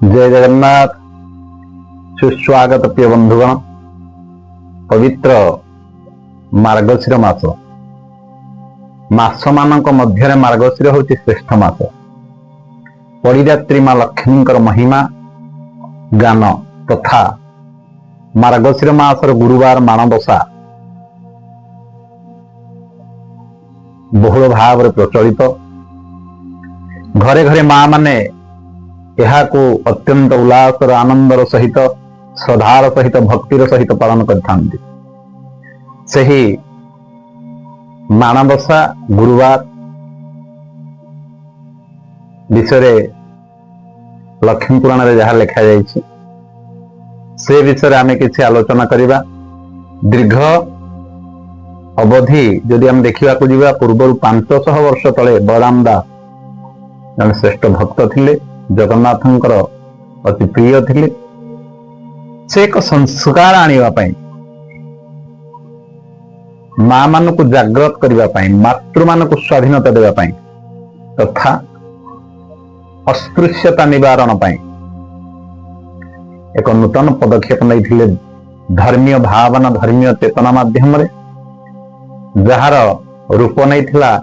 जय जगन्नाथ। सुस्वागत प्रिय बंधुगण। पवित्र मार्गशीर मास मानक मध्य मार्गशीर हूँ श्रेष्ठ मास। परिदात्री माँ लक्ष्मी महिमा गान तथा मार्गशीर मासर गुरुवार माणबसा बहुल भाव प्रचलित। घरे घरे माँ माने को अत्यंत उल्लासर आनंदर सहित श्रद्धार सहित भक्तिर सहित पालन करथांती। सही माणबसा गुरुवार विषय लक्ष्मी पुराण रे जहाँ लिखा जाइछि से विषय आमे किछि आलोचना करिबा। दीर्घ अवधि जदि हम देखा जावा पूर्व 500 वर्ष तले बलराम दास जन श्रेष्ठ भक्त थिले, जगन्नाथंकर अति प्रिय थिले। से एक संस्कार आनिबा पई मां मान को जागृत करबा पई, मातृ मान को स्वाधीनता देबा पई तथा अस्पृश्यता निवारण पई एक नूतन पदक्षेप नैथिले। धर्मीय भावना धर्मीय चेतना माध्यम रे जहार रूप नैथिला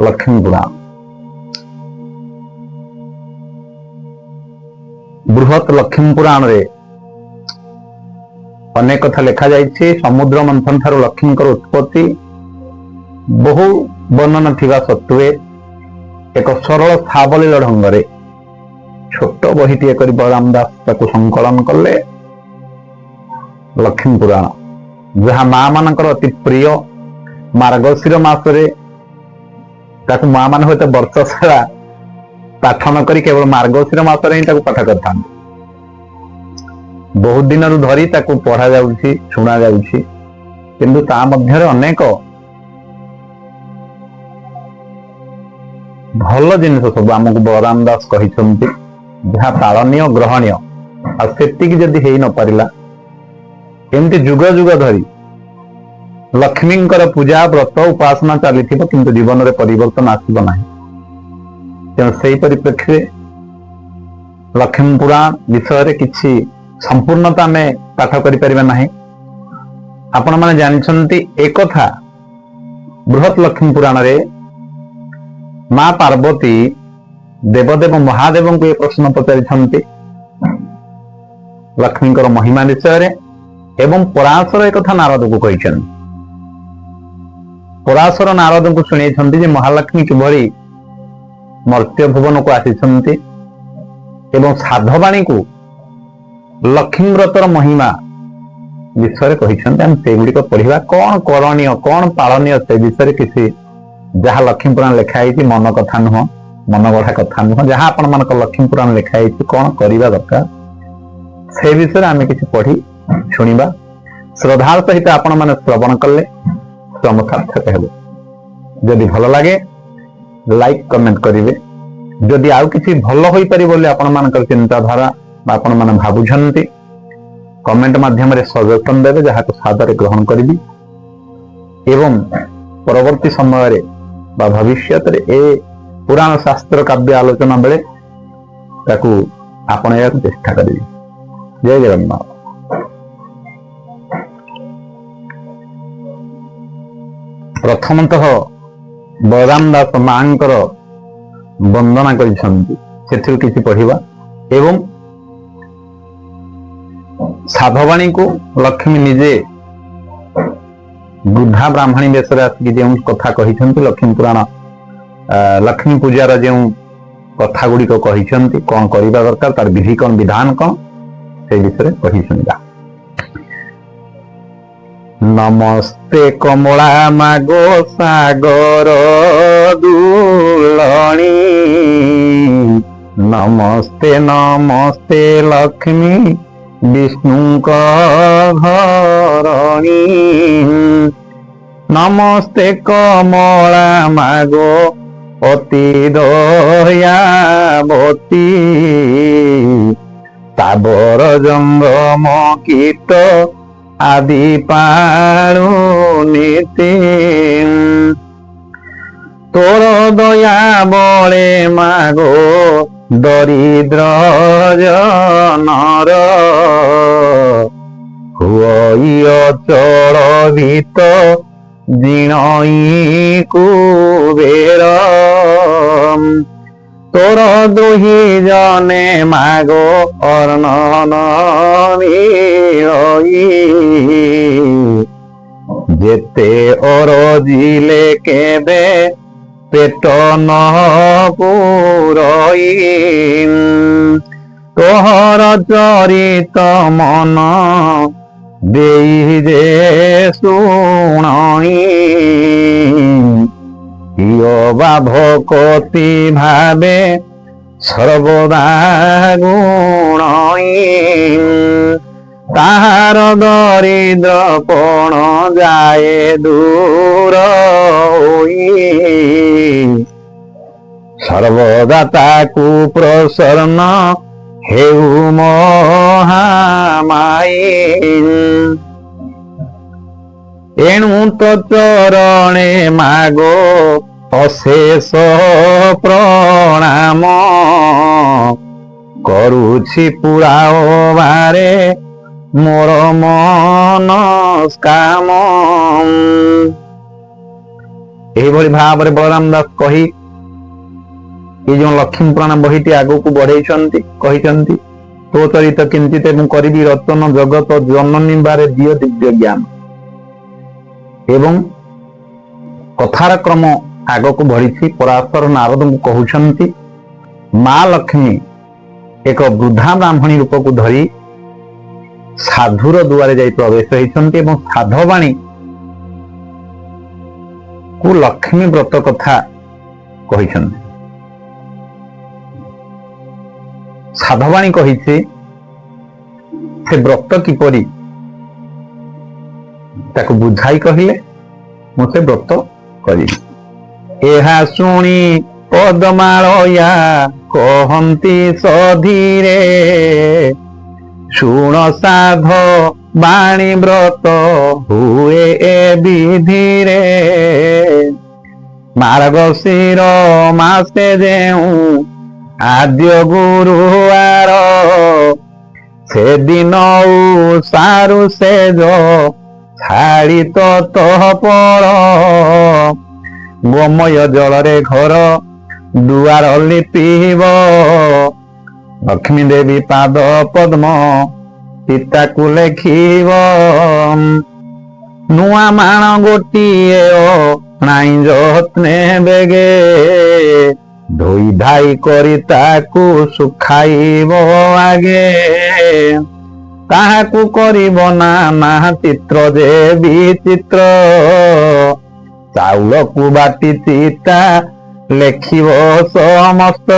लक्ष्मी पुराण। बृहत लक्ष्मी पुराण रे अनेक कथा लिखा जाइछि। समुद्र मंथन ठारू लक्ष्मीकर उत्पत्ति बहु वर्णन थिबा सत्वे एक सरल सावलील ढंग रे छोट बहीटीए करी बलराम दास ताकू संकलन कले लक्ष्मी पुराण, जहाँ माँ मानकर अति प्रिय। मार्गशीर मासरे ताकू माँ मान हुए वर्ष सारा पाठ न करी केवल मार्गशीर मासरे ही पाठ करता। बहुत दिन धरी ताकू पढ़ा जाउछि, शुणा जाउछि, किंतु ता मध्यरे अनेक भल जिनिस सब आमको बलराम दास कहिसंती जहाँ पालनीय ग्रहणीय आ सेतिकी जदि हेई न पारिला एमती जुग जुग धरी लक्ष्मींकर पूजा व्रत उपासना चलीथिबो किंतु जीवन रे परिवर्तन आसिबो नाही। तेणु सेही परिप्रेक्षी लक्ष्मी पुराण विषय रे किछि संपूर्णता में पाठ करि परिबा नाही। आपण माने जानिछंती एक कथा बृहत लक्ष्मी पुराण रे मां पार्वती देवदेव महादेव को ये प्रश्न पचारिछंती लक्ष्मींकर महिमा विषय रे एवं पराशर एक कथा नारद को कहिछंती। पराशर नारद को सुनेछंती जे महालक्ष्मी किभଳି मर्त्य भुवन को आसीछंती एवं साधवाणी को लक्ष्मी व्रतर महिमा विषय कहिछंती। हम सेगुड़िक पढ़िबा कौन करणीय कौन पालनीय से विषय किसी जहाँ लक्ष्मी पुराण लिखाई मन कथा नुह, मन गढ़ा कथा नुह, जहाँ आपण मान लक्ष्मी पुराण लिखाई कौन करवा दरकार से विषय आम किसी पढ़ी शुणा। श्रद्धार सहित आपण मैंने श्रवण कले श्रम सार्थक हेबो। जदि भल लगे लाइक कमेंट करेंगे। जदि आउ किसी भल होई पारि बोले आपण मानकर चिंताधारा आपण माने भाबुछंती कमेंट माध्यम रे सजेशन देवे, जहाँ को सादर ग्रहण करी एवं परवर्ती समय रे बा भविष्य रे ए पुराण शास्त्र काव्य आलोचना बेले ताकू आपण चेष्टा करेंगे। जय जगन्नाथ। प्रथमतः बलराम दास मांकर वंदना करिसंती सेथिरु किछि पढ़िबा एवं साधवाणी को लक्ष्मी निजे वृद्धा ब्राह्मणी बेसरे आसिक जो कथा कहिसंती लक्ष्मी पुराण लक्ष्मी पूजार जो कथा गुड़िक कहिसंती कौन करबा दरकार तार विधि कौन विधान कौन से विषय कहि सुनिबा। नमस्ते कमला मागो सागर दुलणी, नमस्ते नमस्ते लक्ष्मी विष्णु घरणी, नमस्ते कमला मागो अति दयावती, ताबर जंगम कीट आदि पाणु नीति, तोर दया बले मागो ଦରିଦ୍ର ଜନର ହୁଇ ଅଚଳ ଭିତ ଜିଣଇ କୁବେର ତୋର ଦ୍ରୋହୀ ଜନେ ମାଗ ଅର୍ଣ୍ଣନ ମିଳଇ ଯେତେ ଅରଜିଲେ କେବେ পেট পুরই তোহর চরিত মন দেই যে শুণই বা ভকতি ভাবে সর্বদা গুণই তাহার দরিদ্রপণ যায় দূর সর্বদা তাকু প্রসন্ন হেউ মহামাই এণু তো চরণে মাগো অশেষ প্রণাম କରୁଛି ପୁରାଓ ବାରେ ମୋର ମନସ୍କାମ। ଏହିଭଳି ଭାବରେ ବଳରାମ ଦାସ କହି ଏଇ ଯୋଉ ଲକ୍ଷ୍ମୀ ପୁରାଣ ବହିଟି ଆଗକୁ ବଢେଇଛନ୍ତି କହିଛନ୍ତି ତୋ ଚରିତ କିଞ୍ଚିତ ମୁଁ କରିବି ରତନ ଜଗତ ଜନନୀ ବାରେ ଦିଅ ଦିବ୍ୟ ଜ୍ଞାନ। ଏବଂ କଥାର କ୍ରମ ଆଗକୁ ବଢିଛି। ପରାଶର ନାରଦଙ୍କୁ କହୁଛନ୍ତି ମା ଲକ୍ଷ୍ମୀ ଏକ ବୃଦ୍ଧା ବ୍ରାହ୍ମଣୀ ରୂପକୁ ଧରି ସାଧୁର ଦୁଆରେ ଯାଇ ପ୍ରବେଶ ହେଇଛନ୍ତି ଏବଂ ସାଧବାଣୀ କୁ ଲକ୍ଷ୍ମୀ ବ୍ରତ କଥା କହିଛନ୍ତି। ସାଧବାଣୀ କହିଛି ସେ ବ୍ରତ କିପରି ତାକୁ ବୁଝାଇ କହିଲେ ମୁଁ ସେ ବ୍ରତ କରିବି। ଏହା ଶୁଣି ପଦମାଳୟା କହନ୍ତି ସଧୀରେ ଶୁଣ ସାଧ ବାଣୀ ବ୍ରତ ହୁଏ ଏ ବିଧିରେ ମାର୍ଗଶିର ମାସେ ଯେଉଁ ଆଦ୍ୟ ଗୁରୁବାର ସେଦିନ ସାରୁ ସେଜ ଛାଡ଼ି ତଃପର ଗୋମୟ ଜଳରେ ଘର ଦୁଆର ଲିପିବ ଲକ୍ଷ୍ମୀ ଦେବୀ ପାଦ ପଦ୍ମ ପିତାକୁ ଲେଖିବ ନୂଆ ମାଣ ଗୋଟିଏ ନାଇଁ ଯତ୍ନେ ବେଗେ ଧୋଇ ଧାଇ କରି ତାକୁ ଶୁଖାଇବ ଆଗେ ତାହାକୁ କରିବ ନାନା ଚିତ୍ର ଯେ ବିଚିତ୍ର ଚାଉଳକୁ ବାଟି ଚିତା ଲେଖିବ ସମସ୍ତ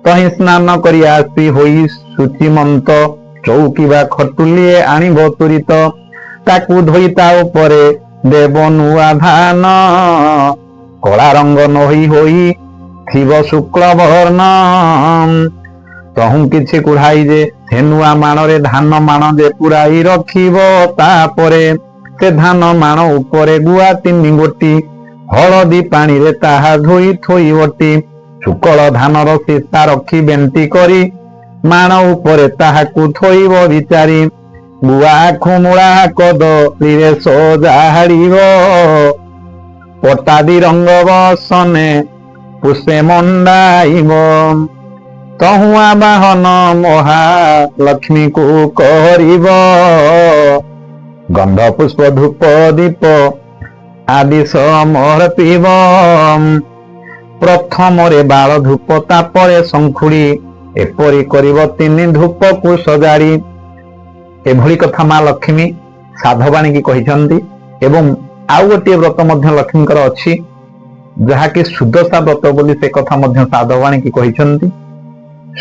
ତହିଁ ସ୍ନାନ କରି ଆସି ହୋଇ ଶୁଚିମନ୍ତ ଚୌକି ବା ଖଟୁଲିଏ ଆଣିବ ତୁରିତ ତାକୁ ଧୋଇ ତା ଉପରେ ଦେବ ନୂଆ ଧାନ କଳା ରଙ୍ଗ ନହି ହୋଇ ଥିବ ଶୁକ୍ଳ ବର୍ଣ୍ଣ ତହୁଁ କିଛି କୁଢାଇ ଯେ ସେ ନୂଆ ମାଣରେ ଧାନ ମାଣ ଯେ ପୁରାଇ ରଖିବ ତାପରେ ସେ ଧାନ ମାଣ ଉପରେ ଗୁଆ 3 ଗୋଟି ହଳଦୀ ପାଣିରେ ତାହା ଧୋଇ ଥୋଇବଟି ଶୁକ୍ଳ ଧାନର ଶିଶା ରଖି ବେଣ୍ଟି କରି ମାଣ ଉପରେ ତାହାକୁ ଥୋଇବ ବିଚାରି ଗୁଆ ଖୁମୁଳା କଦଳୀରେ ସଜାଡ଼ିବ ପଟାଦି ରଙ୍ଗ ବସନେ ପୁଷେ ମଣ୍ଡାଇବ ତହୁଁ ଆବାହନ ମହାଲକ୍ଷ୍ମୀକୁ କରିବ ଗନ୍ଧ ପୁଷ୍ପ ଧୂପ ଦୀପ ଆଦି ସମର୍ପିବ ପ୍ରଥମରେ ବାଳ ଧୂପ ତାପରେ ଶଙ୍ଖୁଡ଼ି ଏପରି କରିବ 3 ଧୂପକୁ ସଜାଡ଼ି। ଏଭଳି କଥା ମା ଲକ୍ଷ୍ମୀ ସାଧବାଣୀକି କହିଛନ୍ତି। ଏବଂ ଆଉ ଗୋଟିଏ ବ୍ରତ ମଧ୍ୟ ଲକ୍ଷ୍ମୀଙ୍କର ଅଛି ଯାହାକି ସୁଦଶା ବ୍ରତ ବୋଲି ସେ କଥା ମଧ୍ୟ ସାଧବାଣୀକି କହିଛନ୍ତି।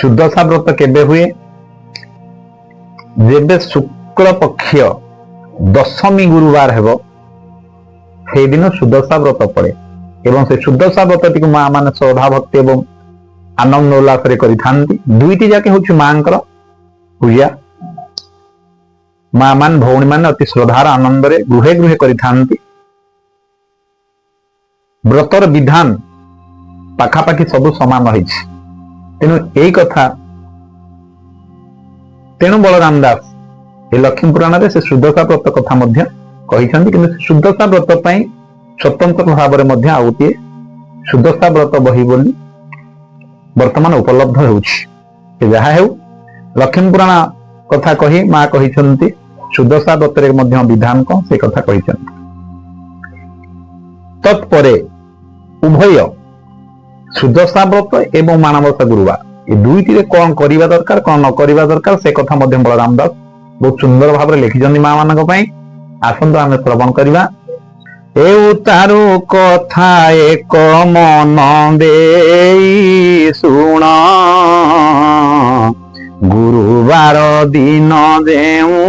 ସୁଦଶା ବ୍ରତ କେବେ ହୁଏ? ଯେବେ ଶୁକ୍ଳ ପକ୍ଷ ଦଶମୀ ଗୁରୁବାର ହେବ ସେଇଦିନ ସୁଦଶା ବ୍ରତ ପଡେ ଏବଂ ସେ ସୁଦଶା ବ୍ରତଟିକୁ ମା ମାନେ ଶ୍ରଦ୍ଧା ଭକ୍ତି ଏବଂ ଆନନ୍ଦ ଉଲ୍ଲାସରେ କରିଥାନ୍ତି। ଦୁଇଟି ଯାକେ ହଉଛି ମାଙ୍କର ପୂଜା। ମା ମାନେ ଭଉଣୀ ମାନେ ଅତି ଶ୍ରଦ୍ଧାର ଆନନ୍ଦରେ ଗୃହେ ଗୃହେ କରିଥାନ୍ତି। ବ୍ରତର ବିଧାନ ପାଖାପାଖି ସବୁ ସମାନ ରହିଛି। ତେଣୁ ଏଇ କଥା ତେଣୁ ବଳରାମ ଦାସ ଏ ଲକ୍ଷ୍ମୀ ପୁରାଣରେ ସେ ସୁଦଶା ବ୍ରତ କଥା ମଧ୍ୟ କହିଛନ୍ତି। କିନ୍ତୁ ସୁଦଶା ବ୍ରତ ପାଇଁ ସ୍ୱତନ୍ତ୍ର ଭାବରେ ମଧ୍ୟ ଆଉ ଗୋଟିଏ ସୁଦଶା ବ୍ରତ ବହି ବୋଲି ବର୍ତ୍ତମାନ ଉପଲବ୍ଧ ହେଉଛି। ଯାହା ହେଉ ଲକ୍ଷ୍ମୀ ପୁରାଣ କଥା କହି ମା କହିଛନ୍ତି ସୁଦଶା ବ୍ରତରେ ମଧ୍ୟ ବିଧାନ କଣ ସେ କଥା କହିଛନ୍ତି। ତତ୍ପରେ ଉଭୟ ସୁଦଶା ବ୍ରତ ଏବଂ ମାଣବସା ଗୁରୁବାର ଏ ଦୁଇଟିରେ କଣ କରିବା ଦରକାର କଣ ନ କରିବା ଦରକାର ସେ କଥା ମଧ୍ୟ ବଳରାମ ଦାସ ବହୁତ ସୁନ୍ଦର ଭାବରେ ଲେଖିଛନ୍ତି ମା ମାନଙ୍କ ପାଇଁ। ଆସନ୍ତୁ ଆମେ ଶ୍ରବଣ କରିବା। ତାରୁ କଥା ଏକ ମନ ଦେଇ ଶୁଣ, ଗୁରୁବାର ଦିନ ଯେଉଁ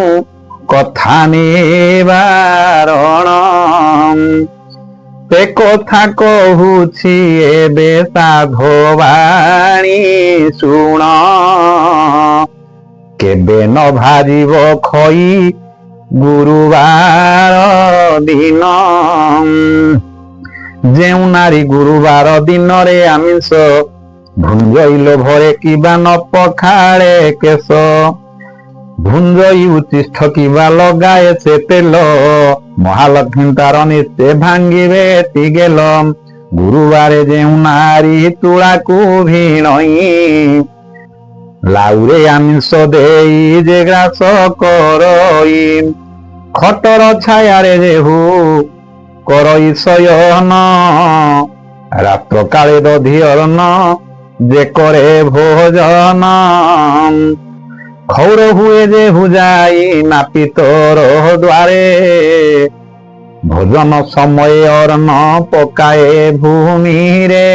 କଥା ନିବାରଣ, ସେ କଥା କହୁଛି ଏବେ ସାଧବାଣୀ ଶୁଣ। କେବେ ନ ଭାଜିବ ଖଇ ଗୁରୁବାର ଦିନ, ଯେଉଁ ନାରୀ ଗୁରୁବାର ଦିନରେ ଆମିଷ ଭୁଞ୍ଜଇ ଲୋଭରେ କିବା ନ ପଖାଳେ କେଶ, ଭୁଞ୍ଜଇ ଉଚ୍ଚିଷ୍ଠ କିବା ଲଗାଏ ସେ ତେଲ, ମହାଲକ୍ଷ୍ମୀ ତାର ନିଶ୍ଚେ ଭାଙ୍ଗିବେ ତିଗେଲ। ଗୁରୁବାରେ ଯେଉଁ ନାରୀ ତୁଳାକୁ ଭିଣଇ, ଲାଉରେ ଆମିଷ ଦେଇ ଯେ ଗ୍ରାସ କରଇ, ଖଟର ଛାୟାରେ ଯେହୁ କରଇ ଶୟନ, ରାତ୍ର କାଳେ ଦଧି ଅର୍ଣ୍ଣ ଯେ କରେ ଭୋଜନ, ଖୌର ହୁଏ ଯେ ହୁଯାଇ ନାପିତର ଦ୍ୱାରେ, ଭୋଜନ ସମୟ ଅର୍ଣ୍ଣ ପକାଏ ଭୂମିରେ।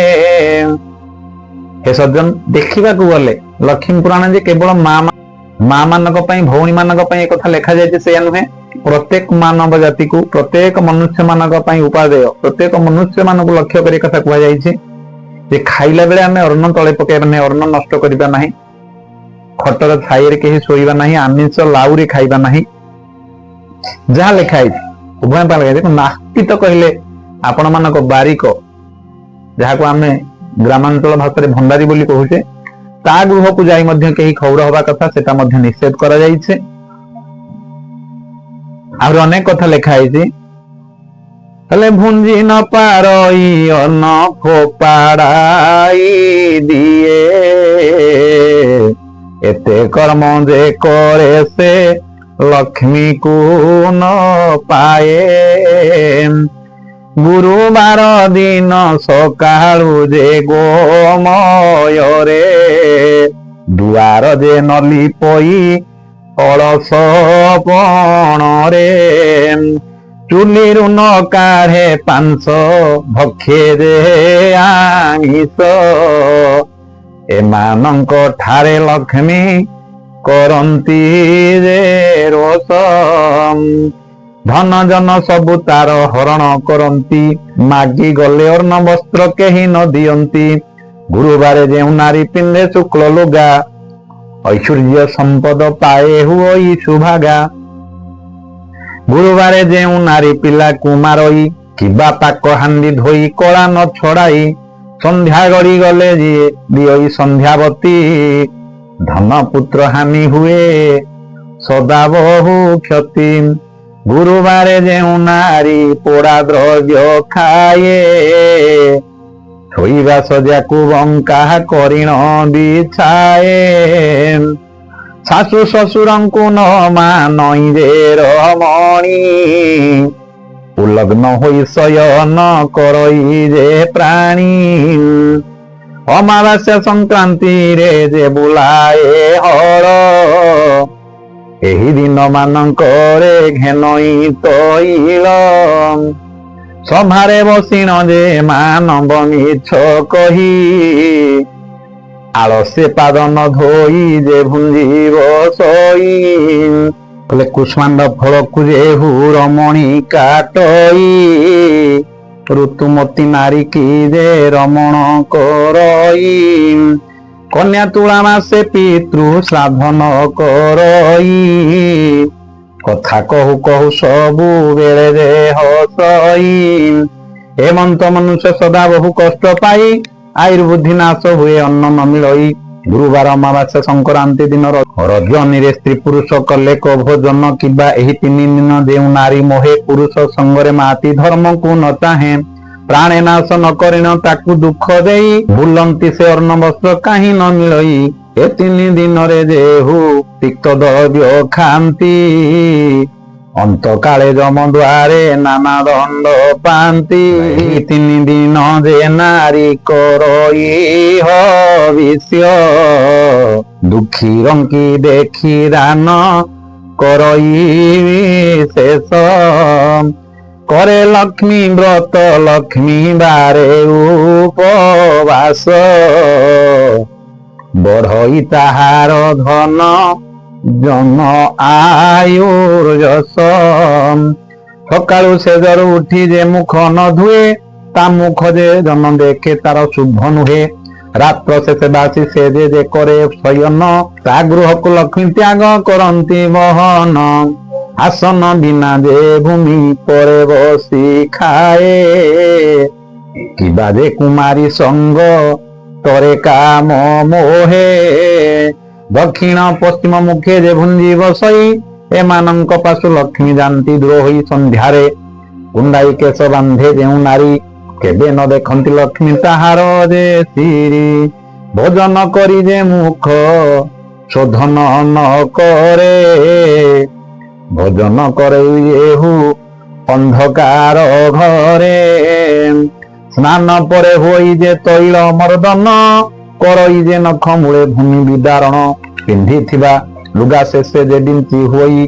ହେ ସଜ୍ଜନ, ଦେଖିବାକୁ ଗଲେ ଲକ୍ଷ୍ମୀ ପୁରାଣ ଯେ କେବଳ ମା ମାନଙ୍କ ପାଇଁ ଭଉଣୀ ମାନଙ୍କ ପାଇଁ ଏକଥା ଲେଖାଯାଇଛି ସେଇଆ ନୁହେଁ। ପ୍ରତ୍ୟେକ ମାନବ ଜାତିକୁ ପ୍ରତ୍ୟେକ ମନୁଷ୍ୟ ମାନଙ୍କ ପାଇଁ ଉପାଦେୟ, ପ୍ରତ୍ୟେକ ମନୁଷ୍ୟ ମାନଙ୍କୁ ଲକ୍ଷ୍ୟ କରି କଥା କୁହାଯାଇଛି ଯେ ଖାଇଲା ବେଳେ ଆମେ ଅନ୍ନ ତଳେ ପକେଇବା ନାହିଁ, ଅନ୍ନ ନଷ୍ଟ କରିବା ନାହିଁ, ଖଟର ଛାଇରେ କେହି ଶୋଇବା ନାହିଁ, ଆମିଷ ଲାଉରେ ଖାଇବା ନାହିଁ, ଯାହା ଲେଖା ହେଇଛି ଉଭୟ ପାଇଁ ଲେଖା। ନାସ୍ତିତ କହିଲେ ଆପଣ ମାନଙ୍କ ବାରିକ, ଯାହାକୁ ଆମେ ଗ୍ରାମାଞ୍ଚଳ ଭାଷାରେ ଭଣ୍ଡାରୀ ବୋଲି କହୁଛେ, ତା ଗୃହକୁ ଯାଇ ମଧ୍ୟ କେହି ଖୌର ହବା କଥା ସେଟା ମଧ୍ୟ ନିଷେଧ କରାଯାଇଛି। ଆହୁରି ଅନେକ କଥା ଲେଖା ହେଇଛି। ହେଲେ ଭୁଞ୍ଜି ନ ପାରଇ ଅନ୍ନ ଫୋପାଡ଼ାଇ ଦିଏ, ଏତେ କର୍ମ ଯେ କରେ ସେ ଲକ୍ଷ୍ମୀକୁ ନ ପାଏ। ଗୁରୁବାର ଦିନ ସକାଳୁ ଯେ ଗୋମୟରେ, ଦୁଆର ଯେ ନଲି ପଇ ଅଳସ ପଣରେ, ଚୁଲିରୁ ନ କାଢ଼େ ପାଂଶ ଭକ୍ଷେ ଯେ ଆମିଷ, ଏମାନଙ୍କ ଠାରେ ଲକ୍ଷ୍ମୀ କରନ୍ତି ଯେ ରୋଷ। ଧନ ଜନ ସବୁ ତାର ହରଣ କରନ୍ତି, ମାଗି ଗଲେ ଅର୍ଣ୍ଣ ବସ୍ତ୍ର କେହି ନ ଦିଅନ୍ତି। ଗୁରୁବାରେ ଯେଉଁ ନାରୀ ପିନ୍ଧେ ଶୁକ୍ଳ ଲୁଗା, ଐଶ୍ୱର୍ଯ୍ୟ ସମ୍ପଦ ପାଏ ହୁଅଇ ସୁଭାଗା। ଗୁରୁବାରେ ଯେଉଁ ନାରୀ ପିଲାକୁ ମାରଇ, କିବା ପାକ ହାଣ୍ଡି ଧୋଇ କଳା ନ ଛଡାଇ, ସନ୍ଧ୍ୟା ଗଡ଼ି ଗଲେ ଯିଏ ଦିଅଇ ସନ୍ଧ୍ୟାବତୀ, ଧନ ପୁତ୍ର ହାନି ହୁଏ ସଦା ବହୁ କ୍ଷତି। ଗୁରୁବାରେ ଯେଉଁ ନାରୀ ପୋଡ଼ା ଦ୍ରବ୍ୟ ଖାଏ, ଶୋଇବା ସଜାକୁ ବଙ୍କା କରିଣ ବିଛାଏ। ଶାଶୁ ଶ୍ୱଶୁରଙ୍କୁ ନ ମାନଇ ଯେ ରମଣୀ, ଉଲଗ୍ନ ହୋଇ ଶୟନ କରଇ ଯେ ପ୍ରାଣୀ। ଅମାବାସ୍ୟା ସଂକ୍ରାନ୍ତିରେ ଯେ ବୁଲାଏ ହଳ, ଏହି ଦିନ ମାନଙ୍କରେ ଘେନଇ ତୈଳ। ସଭାରେ ବସିଣ ଯେ ମାନବ ମିଛ କହି, ଆଳସେ ପାଦ ନ ଧୋଇ ଯେ ଭୁଞ୍ଜିବ ଶୋଇ। କହିଲେ କୁଷ୍ମାଣ୍ଡ ଫଳକୁ ଯେ ହୁ ରମଣୀ କାଟଇ, ଋତୁମତୀ ନାରୀ କି ଯେ ରମଣ କରଇ। କନ୍ୟା ତୁଳା ମାସେ ପିତୃ ଶ୍ରାଦ୍ଧ କରଇ, କଥା କହୁ କହୁ ସବୁ ବେଳେ ଯେ ହସଇ। ହେମନ୍ତ ମନୁଷ୍ୟ ସଦା ବହୁ କଷ୍ଟ ପାଇ, ଆୟୁର୍ବୁଦ୍ଧି ନାଶ ହୁଏ ଅନ୍ନ ନ ମିଳଇ। ଗୁରୁବାର ଅମାବାସ୍ୟା ସଂକ୍ରାନ୍ତି ଦିନ ରଜନୀରେ ସ୍ତ୍ରୀ ପୁରୁଷ କଲେ କ ଭୋଜନ କିମ୍ବା ଏହି 3 ଦିନ ଯେଉଁ ନାରୀ ମୋହେ ପୁରୁଷ ସଙ୍ଗରେ ମାତି ଧର୍ମକୁ ନ ଚାହେଁ ପ୍ରାଣେ ନାଶ ନ କରିଣ ତାକୁ ଦୁଃଖ ଦେଇ ବୁଲନ୍ତି ସେ ଅର୍ଣ୍ଣ ବସ୍ତ୍ର କାହିଁ ନ ମିଳଇ ଏ 3 ଦିନରେ ଯେହୁ ତିକ୍ତ ଦ୍ରବ୍ୟ ଖାଆନ୍ତି ଅନ୍ତକାଳେ ଯମ ଦ୍ୱାରେ ନାନା ଦଣ୍ଡ ପାଆନ୍ତି 3 ଦିନ ଯେ ନାରୀ କରଇ ହବିଷ୍ୟ ଦୁଃଖୀ ରଙ୍କି ଦେଖି ଦାନ କରଇ ଶେଷ করে লক্ষ্মী ব্রত লক্ষ্মী বারে উপবাস বড়ই তাহার ধন জন আয়ুর যশ সকালু সেজর উঠি যে মুখ ন ধুয়ে তা মুখ যে জন দেখে তার শুভ নুহে রাত্র শেষে বাসি সে যে করে শয়ন তা গৃহকু লক্ষ্মী ত্যাগ করন্তি বহন আসন বিনা যে ভূমি পরে বসি খায়ে কিবা যে কুমারী সঙ্গ তরে কাম মোহে দক্ষিণ পশ্চিম মুখে যে ভুঞ্জি বসই এମାନଙ୍କ পাশু লক্ষ্মী যাନ୍ତି ଦୂର ହୋଇ ସନ୍ଧ୍ୟାରେ କୁଣ୍ଡାଇ କେଶ ବାନ୍ଧେ ଯେଉଁ ନାରୀ କେବେ ନ ଦେଖନ୍ତି ଲକ୍ଷ୍ମୀ ତାହାର ଯେ ଶିରି ଭୋଜନ କରି ଯେ ମୁଖ ଶୋଧନ ନ କରେ ভোজন করে এহু অন্ধকার ঘরে স্নান পরে হই যে তৈল মর্দন করই যে নখ মূলে ভূমি বিদারণ পিন্ধিଥିବା লুগা শেষে যে বিଞ୍ଚି ହୋଇ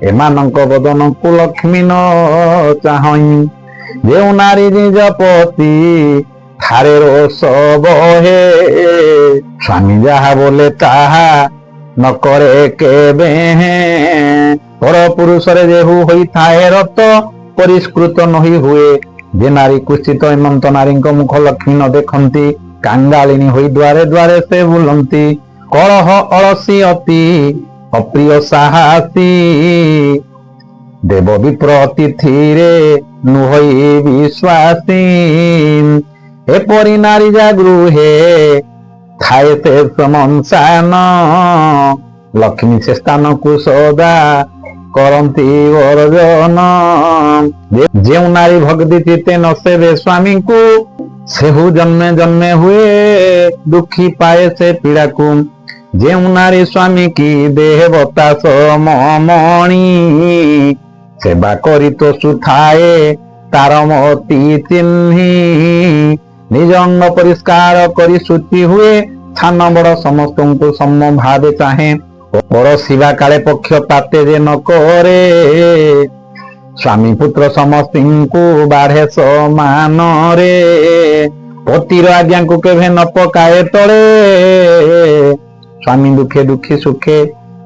ଏମାନଙ୍କ ବଦନକୁ ଲକ୍ଷ୍ମୀ ନ ଚାହଁ ଯେଉଁ ନାରୀ ନିଜ ପତି ଥାରେ ରୋଷ ବହେ ସ୍ୱାମୀ ଯାହା ବୋଲେ ତାହା ନ କରେ କେବେ ପର ପୁରୁଷରେ ଯେହୁ ହୋଇଥାଏ ରତ ପରିଷ୍କୃତ ନହି ହୁଏ ଯେ ନାରୀ କୁଶ୍ଚିତ ଏମନ୍ତ ନାରୀଙ୍କ ମୁଖ ଲକ୍ଷ୍ମୀ ନ ଦେଖନ୍ତି କାଙ୍ଗାଳିନୀ ହୋଇ ଦ୍ୱାରେ ଦ୍ୱାରେ ସେ ବୁଲନ୍ତି କଳହ ଅଳସୀ ଅତି ଅପ୍ରିୟ ସାହସୀ ଦେବ ବିପ୍ର ଅତିଥିରେ ନୁହଇ ବିଶ୍ୱାସୀ ଏପରି ନାରୀ ଯା ଗୃହେ ଥାଏ ସେ ସମଂସାନ ଲକ୍ଷ୍ମୀ ସେ ସ୍ଥାନକୁ ସଦା କରନ୍ତି ବର୍ଜନ ଯେଉଁ ନାରୀ ଭକ୍ତି ଚିତ୍ତେ ନ ସେବେ ସ୍ୱାମୀଙ୍କୁ ସେହୁ ଜନ୍ମେ ଜନ୍ମେ ହୁଏ ଦୁଃଖୀ ପାଏ ସେ ପୀଡ଼ାକୁ ଯେଉଁ ନାରୀ ସ୍ୱାମୀ କି ଦେବତା ସମମଣି ସେବା କରି ତୋଷୁଥାଏ ତାର ମତି ଚିହ୍ନି ନିଜ ଅଙ୍ଗ ପରିଷ୍କାର କରି ଶୁଚି ହୁଏ ସାନ ବଡ଼ ସମସ୍ତଙ୍କୁ ସମ ଭାବେ ଚାହେଁ ପରଶିବା କାଳେ ପକ୍ଷପାତେ ଯେ ନ କରେ ସ୍ୱାମୀ ପୁତ୍ର ସମସ୍ତଙ୍କୁ ବାଢେ ସମାନରେ ପତିର ଆଜ୍ଞାକୁ କେବେ ନ ପକାଏ ତଳେ ସ୍ୱାମୀ ଦୁଃଖେ ଦୁଃଖୀ ସୁଖେ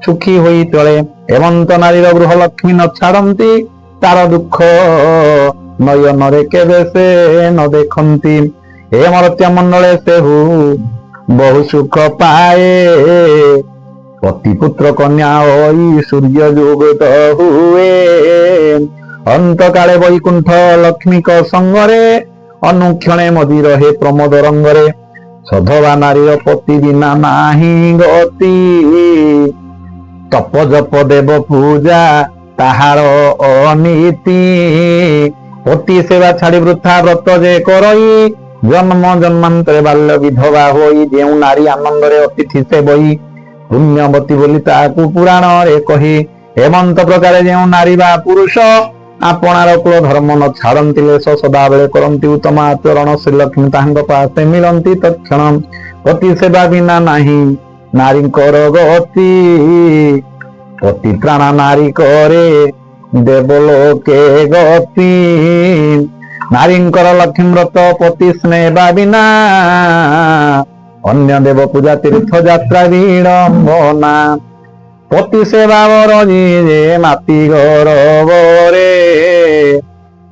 ସୁଖୀ ହୋଇ ଚଳେ ଏମନ୍ତ ନାରୀର ଗୃହ ଲକ୍ଷ୍ମୀ ନ ଛାଡନ୍ତି ତାର ଦୁଃଖ ନୟନରେ କେବେ ସେ ନ ଦେଖନ୍ତି ଏ ମର୍ତ୍ତ୍ୟ ମଣ୍ଡଳେ ସେହୁ ବହୁ ସୁଖ ପାଏ ପତି ପୁତ୍ର କନ୍ୟା ହୋଇ ସୂର୍ଯ୍ୟ ଯୁଗତ ହୁଏ ଅନ୍ତକାଳେ ବୈକୁଣ୍ଠ ଲକ୍ଷ୍ମୀଙ୍କ ସଙ୍ଗରେ ଅନୁକ୍ଷଣେ ମଦି ରହେ ପ୍ରମୋଦ ରଙ୍ଗରେ ସଧବା ନାରୀର ପତି ବିନା ନାହିଁ ଗତି ତପ ଜପ ଦେବ ପୂଜା ତାହାର ଅନୀତି ପତି ସେବା ଛାଡି ବୃଥା ବ୍ରତ ଯେ କରଇ ଜନ୍ମ ଜନ୍ମାନ୍ତରେ ବାଲ୍ୟ ବିଧବା ହୋଇ ଯେଉଁ ନାରୀ ଆନନ୍ଦରେ ଅତିଥି ସେ ବହି ପୁଣ୍ୟବତୀ ବୋଲି ତାହାକୁ ପୁରାଣରେ କହି ଏମନ୍ତ ପ୍ରକାରେ ଯେଉଁ ନାରୀ ବା ପୁରୁଷ ଆପଣାର କୁଳ ଧର୍ମ ନ ଛାଡନ୍ତି ଲେଶ ସଦାବେଳେ କରନ୍ତି ଉତ୍ତମ ଆଚରଣ ଶ୍ରୀଲକ୍ଷ୍ମୀ ତାହାଙ୍କ ପାଶେ ମିଳନ୍ତି ତତ୍କ୍ଷଣ ପତି ସେବା ବିନା ନାହିଁ ନାରୀଙ୍କର ଗତି ପତି ପ୍ରାଣ ନାରୀ କରେ ଦେବଲୋକେ ଗତି ନାରୀଙ୍କର ଲକ୍ଷ୍ମୀ ବ୍ରତ ପତି ସ୍ନେବା ବିନା ଅନ୍ୟ ଦେବ ପୂଜା ତୀର୍ଥ ଯାତ୍ରା ବିଡ଼ମ୍ବନା ପତି ସେବା ବର ଯେ ମାତି ଗରବରେ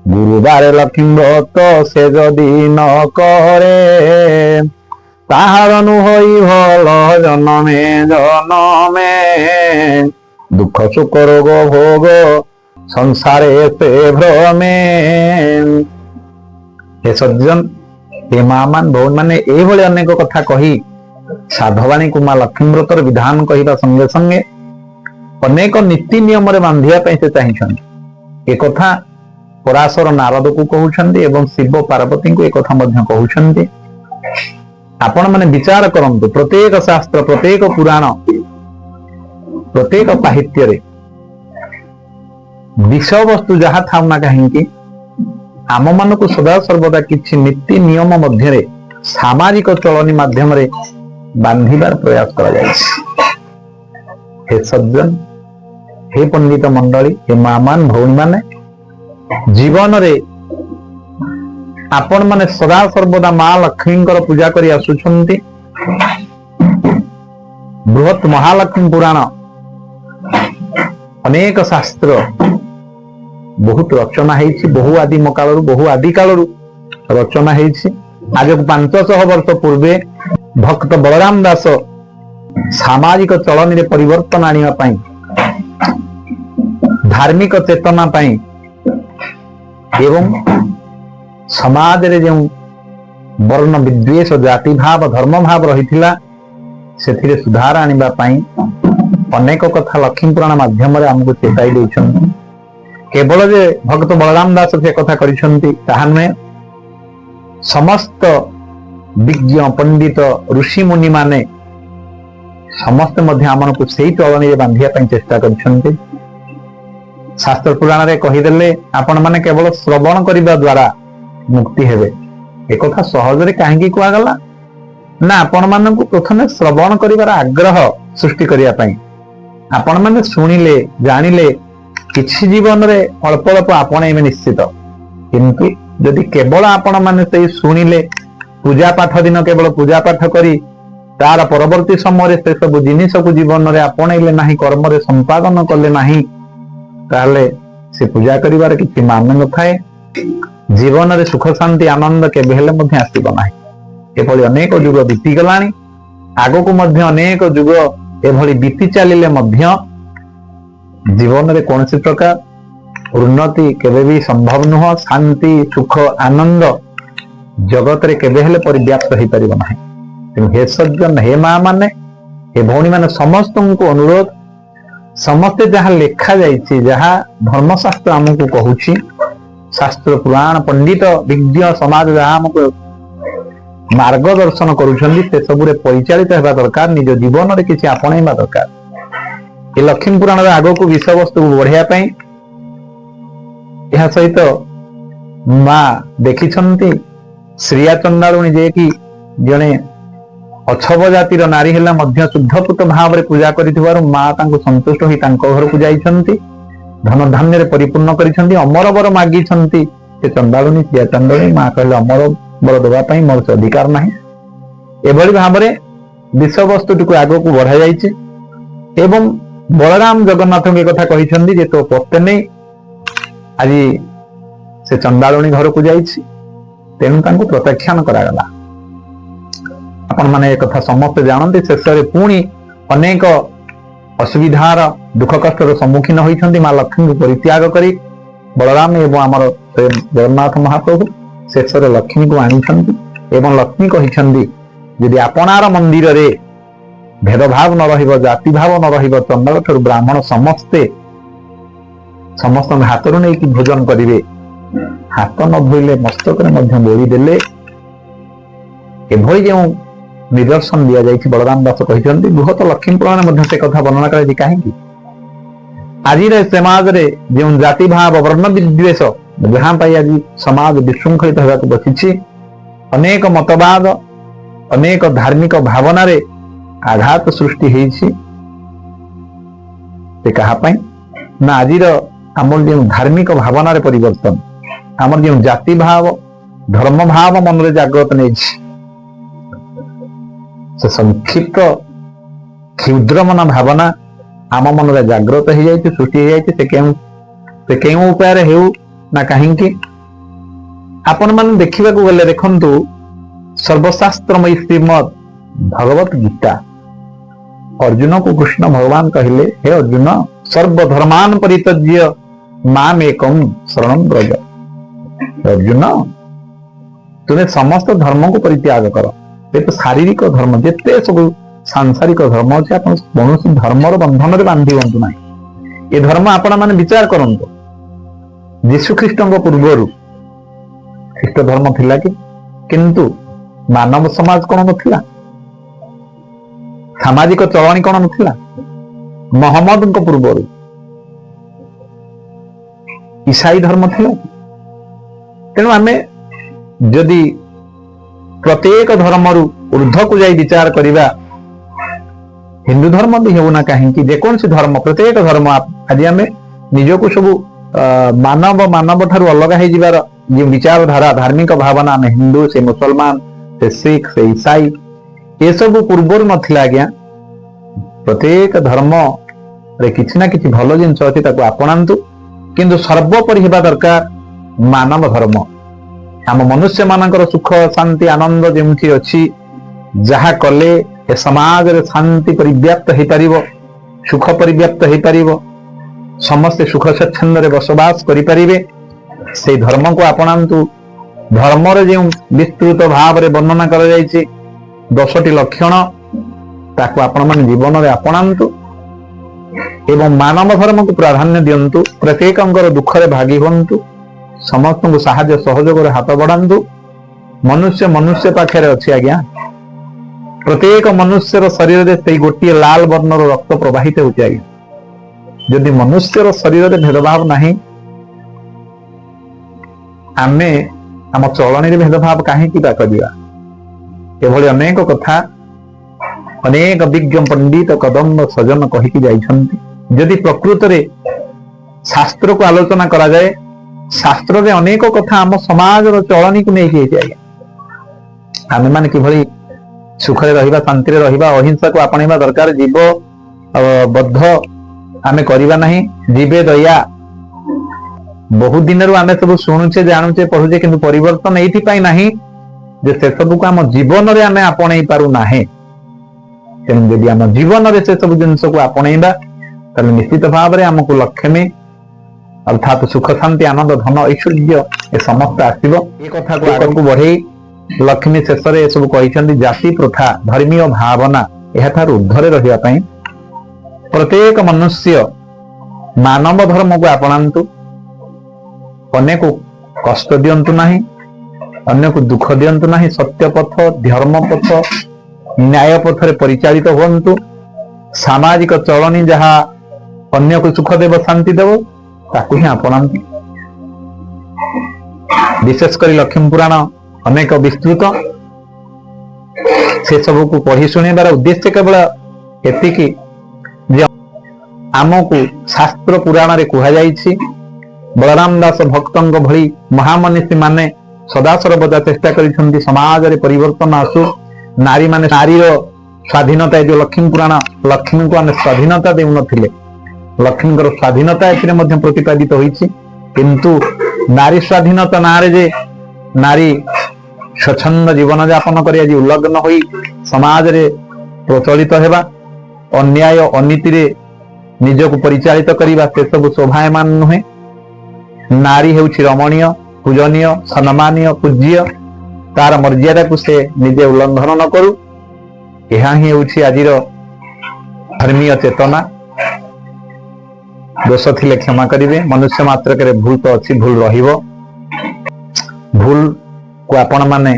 ଗୁରୁବାରେ ଲକ୍ଷ୍ମୀ ବ୍ରତ ସେ ଯଦି ନ କରେ ତାହାର ନୁହଇ ଭଲ ଜନମେ ଜନମେ ଦୁଃଖ ସୁଖ ରୋଗ ଭୋଗ ସଂସାରେ ସେ ଭ୍ରମେ हे सज्जन हे माँ मान भौन मैंने एभली अनेक कथा कही साधवाणी को मां लक्ष्मी व्रतर विधान कहवा संगे संगे अनेक नीति नियम बांधिया से चाहिए। एक कथा पराशर नारद को कहउछन्ति एवं शिव पार्वती को एक कथा मध्य कहउछन्ति। आपण माने विचार करंतु प्रत्येक शास्त्र प्रत्येक पुराण प्रत्येक साहित्य रे विषय वस्तु जहाँ थाउ ना कहीं आम मान को सदा सर्वदा किछि नीति नियम मध्य रे सामाजिक चलनी माध्यम रे बांधिबार प्रयास करा जायछि। हे सज्जन, हे पंडित मंडली, हे मामान भौणी माने जीवन रे आपण माने सदा सर्वदा मां लक्ष्मी पूजा करी आसुछन्ति। बृहत महालक्ष्मी पुराण अनेक शास्त्र बहुत रचना है, बहु आदिम काल बहु आदि काल रचना है। आज 500 वर्ष पूर्वे भक्त बलराम दास सामाजिक चलन में परिवर्तन आनिबा पई धार्मिक चेतना पई एवं समाज रे जो वर्ण विद्वेष जाति भाव धर्म भाव रही से सुधार आनिबा पई अनेक कथा लक्ष्मी पुराण माध्यम आमको चेताई देछन्ति। केवल जे भक्त बलराम दास से कथा करिसन्ति ताहा नुहे, समस्त विज्ञ पंडित ऋषि मुनि माने समस्त मध्य आमको से चलनी बांधिया चेष्टा करिसन्ति। शास्त्र पुराण रे कहिदेले आपण माने केवल श्रवण करिबा द्वारा मुक्ति हेबे। एक कथा सहज रे काहेकि कुआगला ना, आपण मानकु प्रथमे श्रवण करिबार आग्रह सृष्टि करिया पई आपण माने सुनिले जानिले किछि जीवन रे अल्प अल्प आपणेइबे निश्चित। किंतु यदि केवल आपण माने से सुनिले पूजा पाठ दिन केवल पूजा पाठ करी तार परवर्ती समय से सब जिनिस को जीवन रे आपणेइले नाही, कर्म रे संपादन कले नाही, ताले से पूजा करिवार किछि मान न थाए। जीवन रे सुख शांति आनंद केबे हेले मध्य आसीबो नाही। एभली अनेक युग बीती गलानी, आगो को मध्य अनेक युग एभली बीती चलिले मध्य जीवन रे कौन सी प्रकार उन्नति केबे भी संभव नुह। शांति सुख आनंद जगत रे केबे हेले परिव्याप्त हो परिबो नाही। तेणु हे सज्जन, हे मां माने, हे भौणी माने समस्त को अनुरोध, समस्ते जहाँ लेखा जाइछि, जहाँ धर्मशास्त्र आमको कहूछि, शास्त्र पुराण पंडित विज्ञ समाज जहाँ आमको मार्गदर्शन करुछन्ति से सबुरे परिचालित हेबा दरकार। निज जीवन रे किछि आपणैबा दरकार। ये लक्ष्मी पुराण आग को विषय वस्तु को बढ़िया यह सहित मां देखी श्रिया चंडालुणी जे कि जने अछब जातिर नारी हेला मध्य शुद्धपुत भाव रे पूजा करिथिबारु मां तांको संतुष्ट होई तांको घर को जाइछन्ति, धन धान्य रे परिपूर्ण करिछन्ति, अमर बर मागिछन्ति। से चंडालुणी श्रिया चंडालुणी मां कहले अमर बर देबा पई मोर से अधिकार नाही। एभली भाव रे विषय वस्तु को आगो को बढ़ा जाइछे एवं बलराम जगन्नाथ के कथा कहिछन्ति जे तो पत्ते नहीं आज से चंडालुणी घर को जाइछि, तेणु तांको प्रत्याख्यान करागला। आपण माने एक कथा समस्त जानते। शेष रे पुणी अनेक असुविधार दुख कष्टर सम्मुखीन होइछन्ति। मां लक्ष्मी को परित्याग करी बलराम एवं आमर जगन्नाथ महाप्रभु शेष रे लक्ष्मी को आनिछन्ति एवं लक्ष्मी कहिछन्ति यदि आपणार मंदिर रे भेदभाव न रहिबो, जाति भाव न रहिबो, चंडाल ठुर ब्राह्मण समस्त हाथ रू नहीं भोजन करिवे, हाथ न धोइले मस्तक रे मध्य बोली देले, एभली जो निदर्शन दिया जाइछि बलराम दास कहिछन्ति। बृहत लक्ष्मी पुराण मध्य से कथा वर्णना कराइछि। काहेकि आज समाज रे जो जाति भाव वर्ण विद्वेष जहाँ पाई आज समाज विशृंखलित होगाक बसिछि, अनेक मतवाद अनेक धार्मिक भावना रे आघात सृष्टि होइछि। से कहा पाई ना आज आमर जो धार्मिक भावना रे परिवर्तन, आमर जो जाति भाव धर्म भाव मन रे जागृत नहीं, से संक्षिप्त क्षुद्र मन भावना आम मन रे जागृत हो जाइछि, सृष्टि हो जाइछि। से केउ उपाय रे हेउ ना काहेकि आपण मन देखिबा को गले देखंतु सर्वशास्त्रमयी श्रीमद भगवत गीता अर्जुन को कृष्ण भगवान कहले, हे अर्जुन सर्वधर्मान परित्यज्य माम एकम शरणं व्रज। अर्जुन तुम्हें समस्त धर्म को परित्याग करो, ये तो शारीरिक धर्म जिते सब सांसारिक धर्म अच्छे आप कौन धर्मर बंधन में बांधि हूँ ना ये धर्म आपण मैंने विचार करंतु जीशु ख्रीष्ट पूर्वर ख्रीष्ट धर्म थिला कि किंतु मानव समाज कौन नथिला सामाजिक चलनी कौन नथिला मोहम्मद पूर्वर ईसाई धर्म थिला तेणु आम जदि प्रत्येक धर्म ऊर्ध्व को जाई विचार करिबा हिंदू धर्म भी होना कहीं जेकोसी धर्म प्रत्येक धर्म आज आम निजको सब मानव मानव ठारू अलग हो जिबार जो विचारधारा धार्मिक भावना आम हिंदू से मुसलमान से सिख से ईसाई ये सब पूर्वर नथिला आज्ञा प्रत्येक धर्म रे किछि ना किछि भल जिनस अछि ताको आपणांतु किंतु सर्वोपरि हेबा दरकार मानव धर्म आम मनुष्य मानकर सुख शांति आनंद जेमथि अछि जहा कले ए समाज रे शांति परिव्याप्त हो पारिबो सुख परिव्याप्त हो पारिबो समस्त सुख स्वच्छंद रे बसवास करि परिबे से धर्म को आपणांतु धर्म रे जे विस्तृत भाव रे वर्णना करा जायछि 10टी लक्षण ताको आपण मन जीवन रे आपणांतु एवं मानव धर्म को प्राधान्य दियंतु प्रत्येकंकर दुख रे भागी हुंतु समस्त को साहाय्य सहयोग रे हाथ बढ़ांतु मनुष्य मनुष्य पाखे अच्छी आज्ञा प्रत्येक मनुष्यर शरीर रे से गोटे लाल वर्णर रक्त प्रवाहित होची आज्ञा जदि मनुष्यर शरीर रे भेदभाव नहीं आमे आम चलनी रे भेदभाव कहीं करिया एभली अनेक कथा अनेक विज्ञ पंडित कदम्ब सजन कहिकी जाइछन्ति जदि प्रकृत रे शास्त्र को आलोचना करा जाए शास्त्र रे अनेक कथा आम समाज रो चलनी को नहीं किए जाए आमे माने किभली सुख रे रहिबा शांति रे रहिबा अहिंसा को आपणेबा दरकार जीव बद्ध आमे करिबा नहीं जीवे दया बहुत दिन रो आमे सब सुनुचे जानुचे पढुचे किंतु परिवर्तन एथि पाई नहीं जे से सब को आम जीवन रे आमे आपणै पारु नाही तेणु यदि आम जीवन रे से सब जिनस को आपणैबा तले निश्चित भाव रे हमको लक्ष्मी अर्थात सुख शांति आनंद धन ऐश्वर्य ए समस्त आसीबो ए कथा को आगु बढ़े लक्ष्मी शेष रे सब कहिसंती जाति प्रथा धर्मीय भावना एहा थार ऊर्ध्वरे रहिबा पई प्रत्येक मनुष्य मानव धर्म को आपणांतु अन्य को कष्ट दियंतु नाही अन्य को दुख दियंतु नाही सत्य पथ धर्म पथ न्याय पथ रे परिचालित हुंतु सामाजिक चलनी जहा अन्य को सुख देव शांति देव ताकू ही आपणांतु विशेषकर लक्ष्मी पुराण अनेक विस्तृत से सब को पढ़ी शुणेबार उद्देश्य केवल एतिकी आमको शास्त्र पुराण रे कहा जाइछि बलराम दास भक्तंग भली महामनीषी माने सदा सर्वदा चेष्टा करिसंती समाज रे परिवर्तन आसु नारी माने नारी रो स्वाधीनता जो लक्ष्मी पुराण लक्ष्मी को आने स्वाधीनता देउ नथिले लक्ष्मी को स्वाधीनता एथिरे मध्य प्रतिपादित होइछि किंतु नारी स्वाधीनता नारे जे नारी स्वच्छंद जीवन यापन करी आज उल्लग्न होई समाज रे प्रचलित हेबा अन्याय अनीति रे निजको परिचालित करिबा से सब शोभायमान नुहे नारी हेउछि रमणीय पूजनीय सम्मानीय पूज्य तार मर्यादा को से निजे उल्लंघन न करू यह ही हेउछि आजिर धर्मीय चेतना दोष थिले क्षमा करिवे मनुष्य मात्र के भूल तो अच्छी भूल रहिबो भूल को आपण माने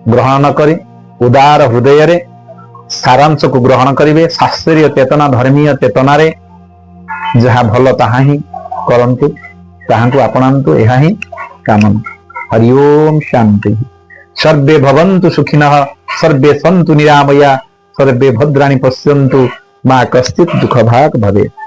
ग्रहण न करी उदार हृदय रे सारांश को ग्रहण करिवे शास्त्रीय चेतना धर्मीय चेतना रे जहा भल ताहा ही करंतु ताहा को आपणांतु एहा ही कामना हरि ओम शांति सर्वे भवन्तु सुखिनः सर्वे सन्तु निरामया सर्वे भद्राणि पश्यन्तु मा कश्चित् दुःखभाग् भवेत्।